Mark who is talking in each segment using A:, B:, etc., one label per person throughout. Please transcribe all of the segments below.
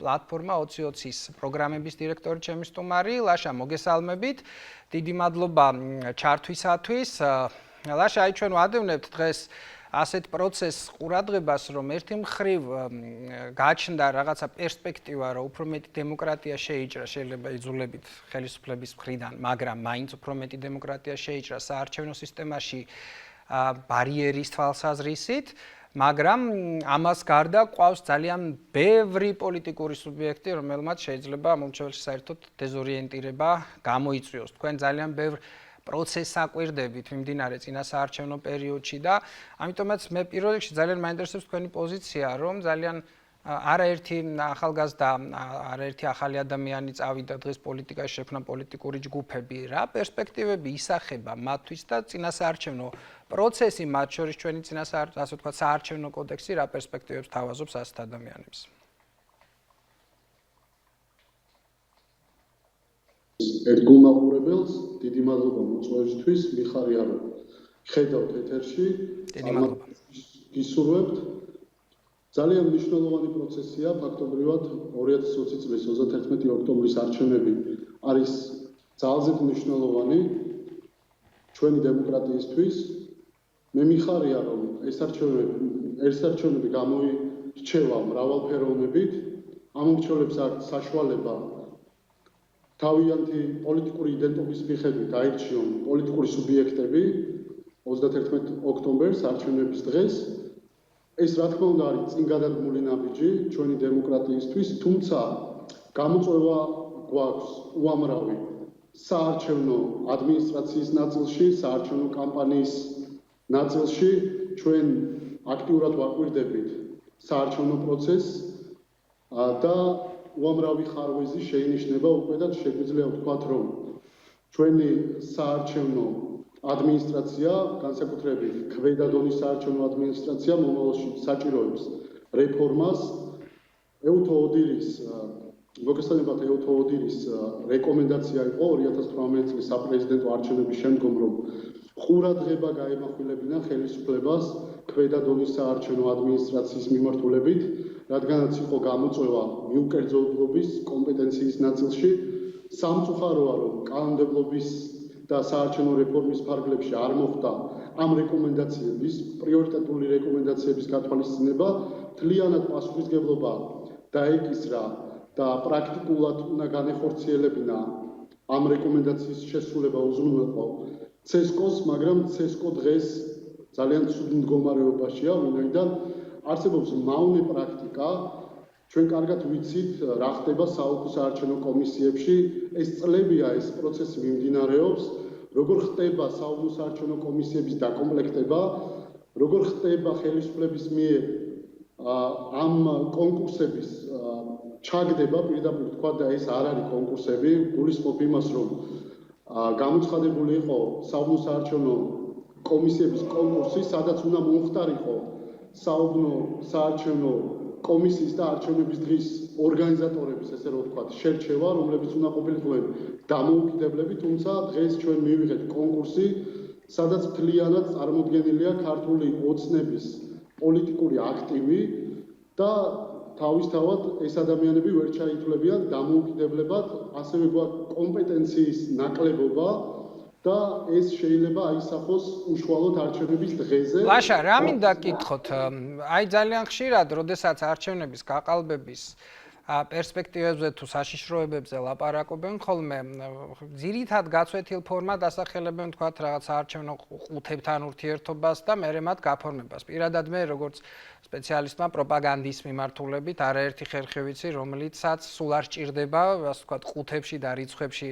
A: პლატფორმა 2020-ის პროგრამების დირექტორი ჩემი სტუმარი ლაშა მოგესალმებით. დიდი მადლობა ჩართვისათვის. ლაშა, აი ჩვენ ვადევნებთ დღეს ასეთ პროცესს ყურადღებას, რომ ერთი მხრივ გაჩნდა რაღაცა პერსპექტივა, რომ უფრო მეტი დემოკრატია შეიჭრა, შეიძლება იძულებით ხელისუფლების მხრიდან, მაგრამ მაინც უფრო მეტი დემოკრატია შეიჭრა საარჩევნო სისტემაში ბარიერის თვალსაზრისით. მაგრამ ამას გარდა ყავს ძალიან ბევრი პოლიტიკური სუბიექტი, რომელმაც შეიძლება მომჩეველში საერთოდ დეზორიენტირება გამოიწვიოს. თქვენ ძალიან ბევრ პროცესს აკვირდებით მიმდინარე წინა საარჩევნო პერიოდში და ამიტომაც მე პირველ რიგში ძალიან მაინტერესებს თქვენი პოზიცია, რომ ძალიან არაერთი ახალგაზრდა, არაერთი ახალი ადამიანი წავიდა დღეს პოლიტიკაში, შექმნა პოლიტიკური ჯგუფები. რა პერსპექტივები ისახება მათთვის და წინა საარჩევნო პროცესი, მათ შორის ჩვენი წინა ასე ვთქვათ, საარჩევნო კოდექსი რა პერსპექტივებს თავაზობს ასეთ ადამიანებს?
B: ერთგულმაყურებელს დიდი მადლობა მოწვევისთვის, მიხარია რომ ხედავთ ეთერში.
A: დიდი მადლობა.
B: გისურვებთ. ძალიან მნიშვნელოვანი პროცესია, ფაქტობრივად 2020 წლის 31 ოქტომბრის არჩევნები არის ძალზედ მნიშვნელოვანი ჩვენი დემოკრატიისთვის. მე მიხარია რომ ეს არჩევნები გამოირჩევა მრავალფეროვნებით, ამომრჩევლებს აქვს საშუალება თავიანთი პოლიტიკური იდენტობის მიხედვით აირჩიონ პოლიტიკური სუბიექტები 31 ოქტომბერს არჩევნების დღეს. ეს რა თქმა უნდა არის წინგადადგმული ნაბიჯი ჩვენი დემოკრატიისთვის, თუმცა გამოწვევა გვაქვს უამრავი საარჩევნო ადმინისტრაციის ნაწილში, საარჩევნო კამპანიის ნაწილში. ჩვენ აქტიურად ვაკვირდებით საარჩევნო პროცესს და უამრავი ხარვეზი შეინიშნება უკვე და შეგვიძლია ვთქვათ, რომ ჩვენი საარჩევნო ადმინისტრაცია, განსაკუთრებით ქვედა დონის საარჩევნო ადმინისტრაცია მომავალში საჭიროებს რეფორმას. ეუთო ოდირის მოგესალმებით, ეუთო ოდირის რეკომენდაცია იყო 2018 წლის საპრეზიდენტო არჩევნების შემდგომ, რომ ყურადღება გაემახვილებინა ხელისუფლებას ქვედა დონის საარჩევნო ადმინისტრაციის მიმართულებით, რადგანაც იყო გამოწვევა მიუკერძოებლობის კომპეტენციის ნაწილში. სამწუხაროა, რომ კანონმდებლობის და საარჩევნო რეფორმის ფარგლებში არ მოხდა ამ რეკომენდაციების, პრიორიტეტული რეკომენდაციების გათვალისწინება, მთლიანად პასუხისმგებლობა დაეკისრა და პრაქტიკულად უნდა განეხორციელებინა ამ რეკომენდაციის შესრულება უზრუნველყო ცესკოს, მაგრამ ცესკო დღეს ძალიან ცუდ მდგომარეობაშია, ვინაიდან არსებობს მავნე პრაქტიკა. ჩვენ კარგად ვიცით, რა ხდება საოლქო საარჩევნო კომისიებში, ეს წლებია ეს პროცესი მიმდინარეობს, როგორ ხდება საოლქო საარჩევნო კომისიების დაკომპლექტება, როგორ ხდება ხელისუფლების მიერ ამ კონკურსების ჩაგდება, პირდაპირ თქვა და ეს არ არის კონკურსები, გულისხმობ იმას, რომ გამოცხადებული იყო საოლქო საარჩევნო კომისიების კონკურსი, სადაც უნდა მომხდარიყო საოლქო საარჩევნო კომისიის და არჩევნების დღის ორგანიზატორების, ესე რომ ვთქვათ, შერჩევა, რომლებიც უნდა ყოფილიყვნენ დამოუკიდებლები, თუმცა დღეს ჩვენ მივიღეთ კონკურსი, სადაც მთლიანად წარმოდგენილია ქართული ოცნების პოლიტიკური აქტივი და თავისთავად ეს ადამიანები ვერ ჩაითვლებიან დამოუკიდებლად, ასევე გვაქვს კომპეტენციის ნაკლებობა და ეს შეიძლება აისახოს უშუალოდ არჩევნების დღეზე.
A: ლაშა, რა მინდა გკითხოთ? აი ძალიან ხშირად, როდესაც არჩევნების გაყალბების პერსპექტივებზე თუ საშიშროებებზე ლაპარაკობენ ხოლმე, ძირითად გაცვეთილ ფორმად ასახელებენ თქვათ რაღაც საარჩევნო ყუთებთან ურთიერთობას და მერე მათ გაფორმებას. პირადად მე როგორც სპეციალისტმა პროპაგანდის მიმართულებით არაერთი ხერხი ვიცი, რომელიცაც სულ არ სჭირდება, ასე ვთქვათ, ყუთებში და რიცხვებში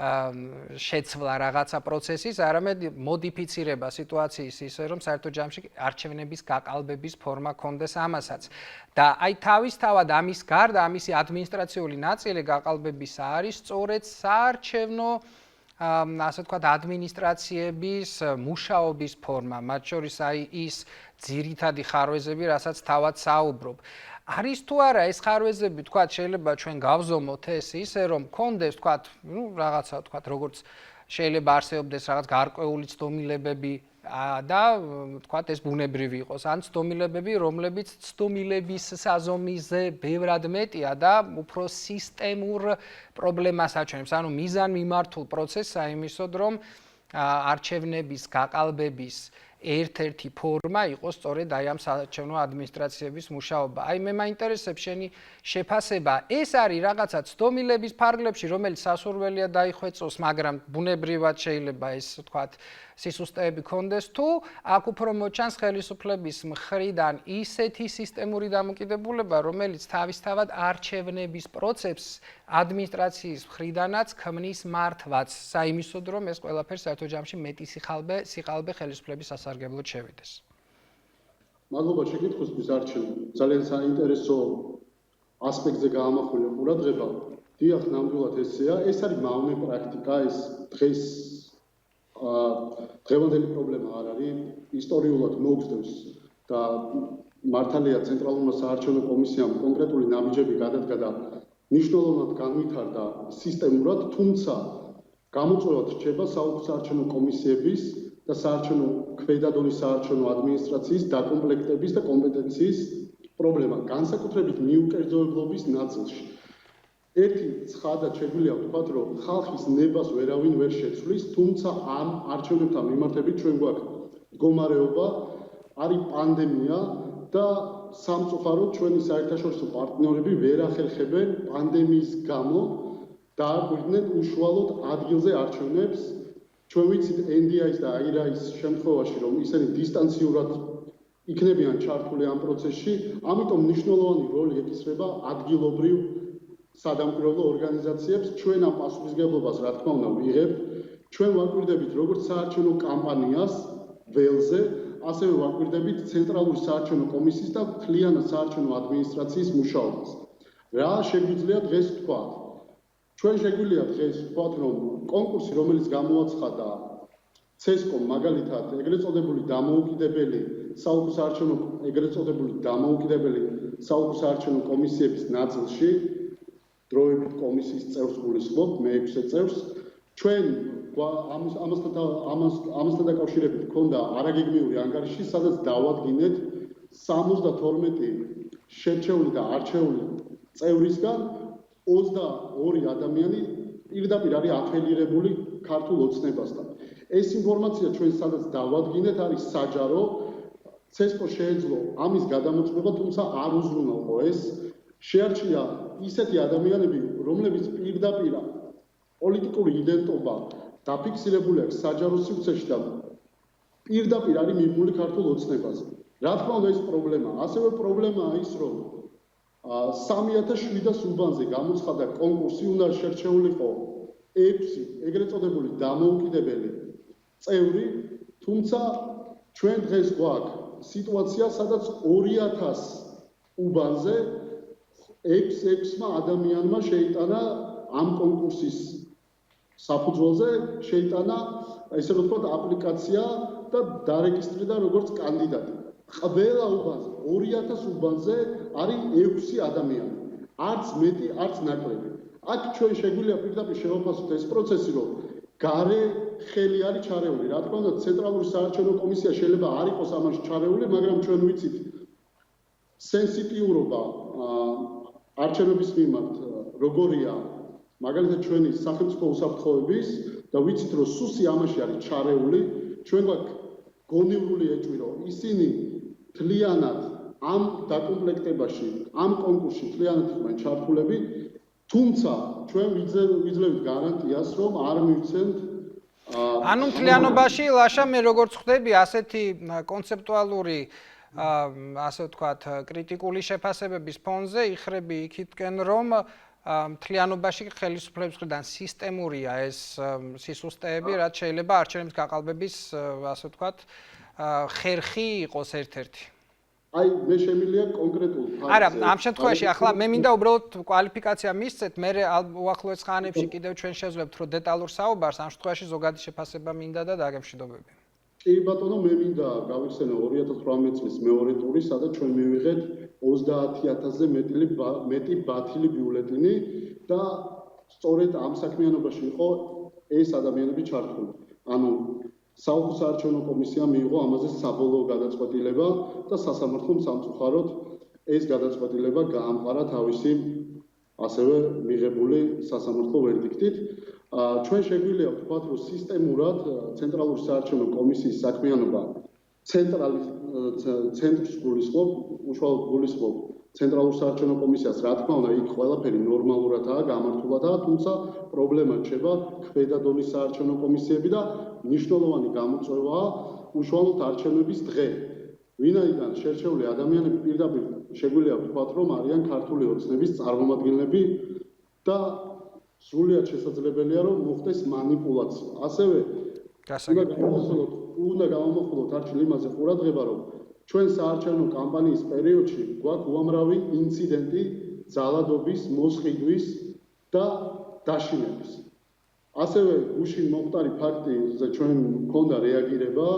A: შეცვლა რაღაცა პროცესის, არამედ მოდიფიცირება სიტუაციის ისე, რომ საერთო ჯამში არჩევნების გაყალბების ფორმა კონდეს ამასაც. და აი თავისთავად ამის გარდა, ამისი ადმინისტრაციული ნაწილი გაყალბებისა არის სწორედ საარჩევნო ასე ვთქვათ, ადმინისტრაციების მუშაობის ფორმა, მათ შორის აი ის ძირითადი ხარვეზები, რასაც თავად საუბრობ. არის თუ არა ეს ხარვეზები, თქვათ, შეიძლება ჩვენ გავზომოთ ეს ისე, რომ კონდეს, თქვათ, რაღაცა, თქვათ, როგორც შეიძლება არსებობდეს რაღაც გარკვეული ცდომილებები და თქვათ ეს ბუნებრივი იყოს ან ცდომილებები, რომლებიც ცდომილების საზომიზე ბევრად მეტია და უფრო სისტემურ პრობლემას აჩვენებს. ანუ მიზან-მიმართულ პროცესსა იმისოდ, რომ არჩევნების გაყალბების ერთ-ერთი ფორმა იყოს სწორედ აი ამ საარჩევნო ადმინისტრაციების მუშაობა. აი მე მაინტერესებს შენი შეფასება, ეს არის რაღაცა ცდომილების ფარგლებში, რომელიც სასურველია დაიხვეწოს, მაგრამ ბუნებრივად შეიძლება ეს თქვათ სისუსტეები კონდეს თუ აქ უფრო მოჩანს ხელისუფლების მხრიდან ისეთი სისტემური დამოკიდებულება, რომელიც თავისთავად არჩევნების პროცესს ადმინისტრაციის მხრიდანაც ქმნის მართვაც, საიმისოდ რომ ეს ყველაფერი საერთო ჯამში მეტი სიყალბე ხელისუფლების სასარგებლოდ შევიდეს.
B: მადლობა შეკითხვისთვის არჩილ. ძალიან საინტერესო ასპექტზე გაამახვილე ყურადღება. დიახ, ნამდვილად ესეა. ეს არის მავნე პრაქტიკა, ეს დღეს დღევანდელი პრობლემა არ არის. ისტორიულად მოგწევს და მართალია ცენტრალურმა საარჩევნო კომისიამ კონკრეტული ნაბიჯები გადადგა და მნიშვნელოვნად განვითარდა სისტემურად, თუმცა გამოწვევად რჩება საარჩევნო კომისიების და საარჩევნო ქვედა-დონის საარჩევნო ადმინისტრაციის დაკომპლექტების და კომპეტენციის პრობლემა, განსაკუთრებით მიუკერძოებლობის ნაწილში. ერთი ცხადად შეგვიძლია ვთქვათ, რომ ხალხის ნებას ვერავინ ვერ შეცვლის, თუმცა ამ არჩევნებთან მიმართებით ჩვენ გვაქვს მდგომარეობა, არის პანდემია და სამწუხაროდ ჩვენი საერთაშორისო პარტნიორები ვერ ახერხებენ პანდემიის გამო დააკვირდნენ უშუალოდ ადგილზე არჩევნებს. ჩვენ ვიცით NDI-ის და IRA-ის შემთხვევაში, რომ ისინი დისტანციურად იქნებიან ჩართული ამ პროცესში, ამიტომ მნიშვნელოვანი როლი ეკისრება ადგილობრივ სადამკვირვებლო ორგანიზაციებს. ჩვენ ამ პასუხისმგებლობას რა თქმა უნდა ვიღებთ. ჩვენ ვაკვირდებით როგორც საარჩევნო კამპანიას ველზე, ასევე ვაკვირდებით ცენტრალური საარჩევნო კომისიის და მთლიანად საარჩევნო ადმინისტრაციის მუშაობას. რა შეგვიძლია დღეს ვთქვა? ჩვენ შეგვიძლია დღეს ვთქვათ, რომ კონკურსი, რომელიც გამოაცხადა CESCOM მაგალითად, ეგრეთ წოდებული დამოუკიდებელი საარჩევნო კომისიების ნაწილში, დროებით კომისიის წევრს გულისხმობ, მე-6 წევრს, ჩვენ ამასთან დაკავშირებით გქონდა არაგეგმიური ანგარიში, სადაც დავადგინეთ 72 შერჩეული და არჩეული წევრისგან 22 ადამიანი პირდაპირ არის აფილირებული ქართულ ოცნებასთან. ეს ინფორმაცია ჩვენ სადაც დავადგინეთ არის საჯარო. CESCO შეეძლო ამის გადამოწმება, თუმცა არ უზრუნველყო ეს. შეარჩია ისეთი ადამიანები, რომლებიც პირდაპირ პოლიტიკური იდენტობა დაფიქსირებული აქვს საჯარო სივრცეში და პირდაპირ არის მიბმული ქართულ ოცნებაზე. რა თქმა უნდა ეს პრობლემაა. ასევე პრობლემაა ის, რომ 3700 უბანზე გამოცხადა კონკურსი, უნდა შერჩეულიყო 6 ეგრეთ წოდებული დამოუკიდებელი წევრი, თუმცა ჩვენ დღეს გვაქვს სიტუაცია, სადაც 2000 უბანზე 6-6 ადამიანმა შეიტანა ამ კონკურსის საფუძველზე შეიტანა, ესე რომ ვთქვათ, აპლიკაცია და დარეგისტრირდა როგორც კანდიდატი. ყველა უბანზე, 2000 უბანზე არის 6 ადამიანი. არც მეტი, არც ნაკლები. აქ ჩვენ შეგვიძლია პირდაპირ შევაფასოთ ეს პროცესი, რომ გარე ხელი არის ჩარეული. რა თქმა უნდა, ცენტრალური საარჩევნო კომისია შეიძლება არ იყოს ამაში ჩარეული, მაგრამ ჩვენ ვიცით სენსიტიურობა არჩევნების მიმართ როგორია, მაგალითად ჩვენი სახელმწიფო უსაფრთხოების და ვიცით, რომ სუსი ამაში არის ჩარეული, ჩვენ გვაქვს გონივრული ეჭვი, რომ ისინი მთლიანად ამ დაკომპლექტებაში, ამ კონკურსში მთლიანად იყვნენ ჩართულები, თუმცა ჩვენ ვიძლევთ გარანტიას, რომ არ მივცემთ
A: ანუ მთლიანობაში ლაშა მე როგორც ხვდები ასეთი კონცეპტუალური ასე ვთქვათ კრიტიკული შეფასებების ფონზე იხრები იქითკენ რომ მთლიანობაში ხელისუფლების მხრიდან სისტემურია ეს სისუსტეები, რაც შეიძლება არჩევნების გაყალბების ასე ვთქვათ ხერხი იყოს ერთ-ერთი.
B: აი მე შემიძლია კონკრეტულ ფაქტს.
A: არა, ამ შემთხვევაში ახლა მე მინდა უბრალოდ კვალიფიკაცია მისცეთ, მე უახლოეს ხანებში კიდევ ჩვენ შევძლებთ რომ დეტალურ საუბარს, ამ შემთხვევაში ზოგადი შეფასება მინდა და დაგემშვიდობები.
B: კი ბატონო, მე მინდა გავიხსენო 2018 წლის მეორე ტური, სადაც ჩვენ მივიღეთ 30000-ზე მეტი ბათილი ბიულეტენი და სწორედ ამ საქმიანობაში იყო ეს ადამიანები ჩართული. ანუ საოლქო საარჩევნო კომისიამ მიიღო ამაზე საბოლოო გადაწყვეტილება და სასამართლომ სამწუხაროდ ეს გადაწყვეტილება გაამყარა თავისი ასევე მიღებული სასამართლო ვერდიქტით. ჩვენ შეგვიძლია ვთქვათ, რომ სისტემურად ცენტრალური საარჩევნო კომისიის საქმიანობა ცენტრს გულისხმობ, უშუალოდ გულისხმობ ცენტრალურ საარჩევნო კომისიას, რა თქმა უნდა, იქ ყველაფერი ნორმალურადაა გამართულადაა, თუმცა პრობლემა რჩება ქვედა დონის საარჩევნო კომისიები და მნიშვნელოვანი გამოწვევაა უშუალოდ არჩევნების დღე. ვინაიდან შერჩეული ადამიანები პირდაპირ შეგვიძლია ვთქვათ, რომ არიან ქართული ოცნების წარმომადგენლები და სრულიად შესაძლებელია, რომ მოხდეს მანიპულაცია. ასევე უნდა გამოვხილოთ არჩილ იმაზე ყურადღება, რომ ჩვენ საარჩევნო კამპანიის პერიოდში გვაქვს უამრავი ინციდენტი ძალადობის, მოსყიდვის და დაშინების. ასევე გუშინ მომხდარი ფაქტზე ჩვენ მქონდა რეაგირება,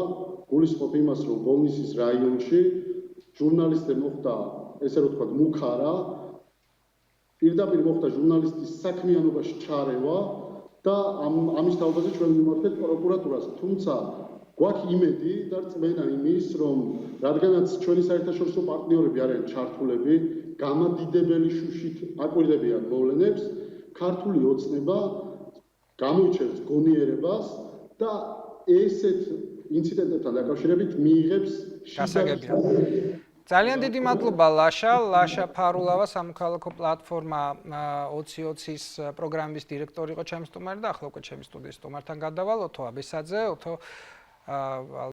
B: გულისხმობ იმას, რომ ბოლნისის რაიონში ჟურნალისტზე მოხდა, ესე რომ ვთქვათ, მუქარა, პირდაპირ მოხდა ჟურნალისტის საქმიანობაში ჩარევა და ამის თავზე ჩვენ მიმართეთ პროკურატურას. თუმცა გვაქვს იმედი და რწმენა იმის, რომ რადგანაც ჩვენი საერთაშორისო პარტნიორები არიან ჩართულები, გამადიდებელი შუშით აკვირდებიან მოვლენებს, ქართული ოცნება გამოიჩენს გონიერებას და ესეთ ინციდენტებთან დაკავშირებით მიიღებს
A: გასაგებია. ძალიან დიდი მადლობა ლაშა ფარულავა, სამოქალაქო პლატფორმა 2020-ის პროგრამის დირექტორი იყო ჩემი სტუმარი და ახლა უკვე ჩემი სტუდიის სტუმართან გადავალ ოთო აბესაძე.